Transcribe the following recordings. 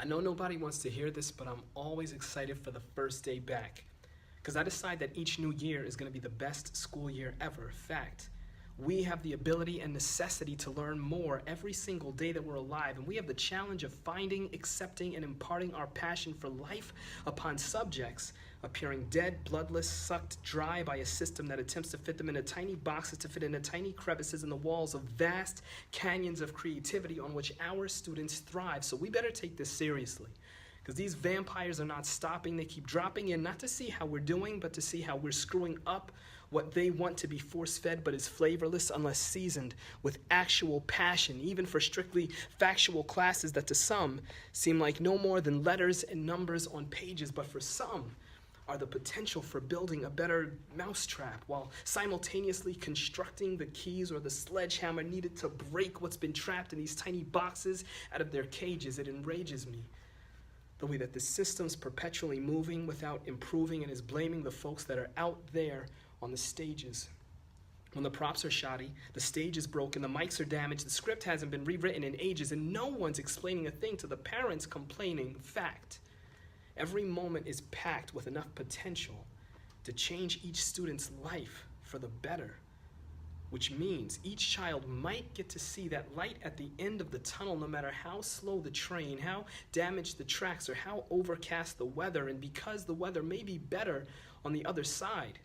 I know nobody wants to hear this, but I'm always excited for the first day back. Because I decide that each new year is going to be the best school year ever. Fact. We have the ability and necessity to learn more every single day that we're alive, and we have the challenge of finding, accepting, and imparting our passion for life upon subjects appearing dead, bloodless, sucked dry by a system that attempts to fit them into tiny boxes to fit into tiny crevices in the walls of vast canyons of creativity on which our students thrive. So we better take this seriously. Because these vampires are not stopping. They keep dropping in, not to see how we're doing, but to see how we're screwing up what they want to be force-fed but is flavorless unless seasoned with actual passion, even for strictly factual classes that to some seem like no more than letters and numbers on pages, but for some are the potential for building a better mousetrap while simultaneously constructing the keys or the sledgehammer needed to break what's been trapped in these tiny boxes out of their cages. It enrages me. The way that the system's perpetually moving without improving and is blaming the folks that are out there on the stages. When the props are shoddy, the stage is broken, the mics are damaged, the script hasn't been rewritten in ages, and no one's explaining a thing to the parents complaining. Fact. Every moment is packed with enough potential to change each student's life for the better. Which means each child might get to see that light at the end of the tunnel no matter how slow the train, how damaged the tracks, or how overcast the weather. And because the weather may be better on the other side,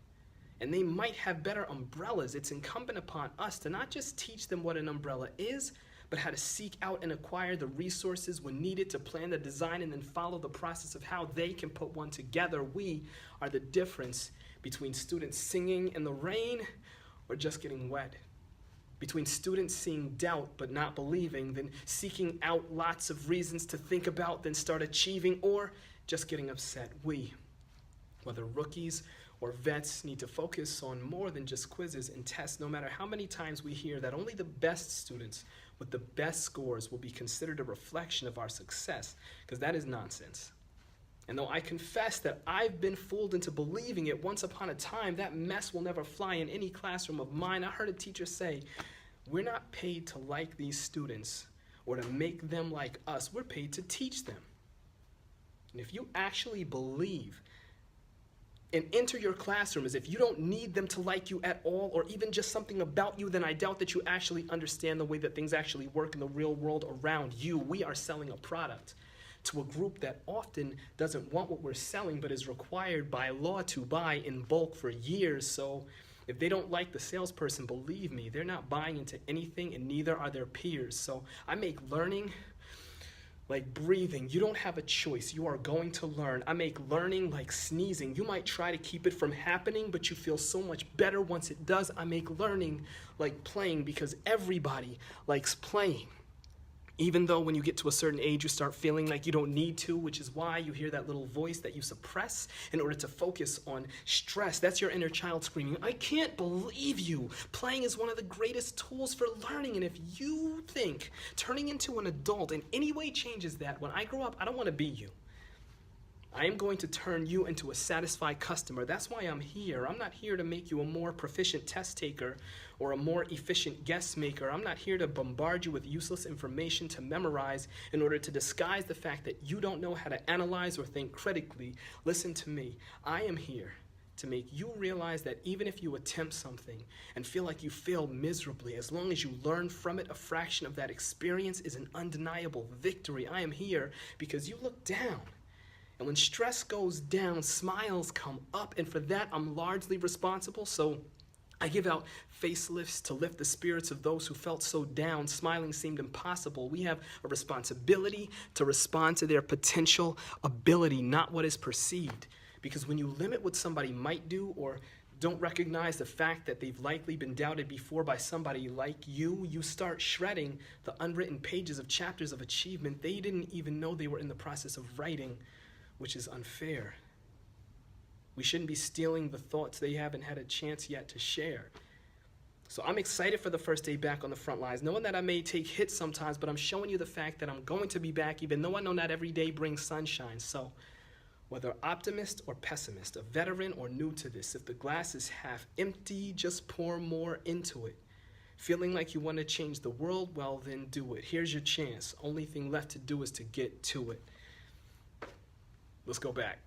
and they might have better umbrellas, it's incumbent upon us to not just teach them what an umbrella is, but how to seek out and acquire the resources when needed to plan the design and then follow the process of how they can put one together. We are the difference between students singing in the rain or just getting wet, between students seeing doubt but not believing, then seeking out lots of reasons to think about, then start achieving, or just getting upset. We, whether rookies or vets, need to focus on more than just quizzes and tests, no matter how many times we hear that only the best students with the best scores will be considered a reflection of our success, because that is nonsense. And though I confess that I've been fooled into believing it once upon a time, that mess will never fly in any classroom of mine. I heard a teacher say, we're not paid to like these students or to make them like us. We're paid to teach them. And if you actually believe and enter your classroom as if you don't need them to like you at all, or even just something about you, then I doubt that you actually understand the way that things actually work in the real world around you. We are selling a product to a group that often doesn't want what we're selling, but is required by law to buy in bulk for years. So if they don't like the salesperson, believe me, they're not buying into anything, and neither are their peers. So I make learning like breathing. You don't have a choice. You are going to learn. I make learning like sneezing. You might try to keep it from happening, but you feel so much better once it does. I make learning like playing, because everybody likes playing. Even though when you get to a certain age, you start feeling like you don't need to, which is why you hear that little voice that you suppress in order to focus on stress. That's your inner child screaming, I can't believe you. Playing is one of the greatest tools for learning, and if you think turning into an adult in any way changes that, when I grow up, I don't want to be you. I am going to turn you into a satisfied customer. That's why I'm here. I'm not here to make you a more proficient test taker or a more efficient guess maker. I'm not here to bombard you with useless information to memorize in order to disguise the fact that you don't know how to analyze or think critically. Listen to me. I am here to make you realize that even if you attempt something and feel like you failed miserably, as long as you learn from it, a fraction of that experience is an undeniable victory. I am here because you look down. And when stress goes down, smiles come up, and for that I'm largely responsible. So I give out facelifts to lift the spirits of those who felt so down. Smiling seemed impossible. We have a responsibility to respond to their potential ability, not what is perceived. Because when you limit what somebody might do, or don't recognize the fact that they've likely been doubted before by somebody like you, you start shredding the unwritten pages of chapters of achievement they didn't even know they were in the process of writing, which is unfair. We shouldn't be stealing the thoughts they haven't had a chance yet to share. So I'm excited for the first day back on the front lines, knowing that I may take hits sometimes, but I'm showing you the fact that I'm going to be back, even though I know not every day brings sunshine. So whether optimist or pessimist, a veteran or new to this, if the glass is half empty, just pour more into it. Feeling like you want to change the world? Well, then do it. Here's your chance. Only thing left to do is to get to it. Let's go back.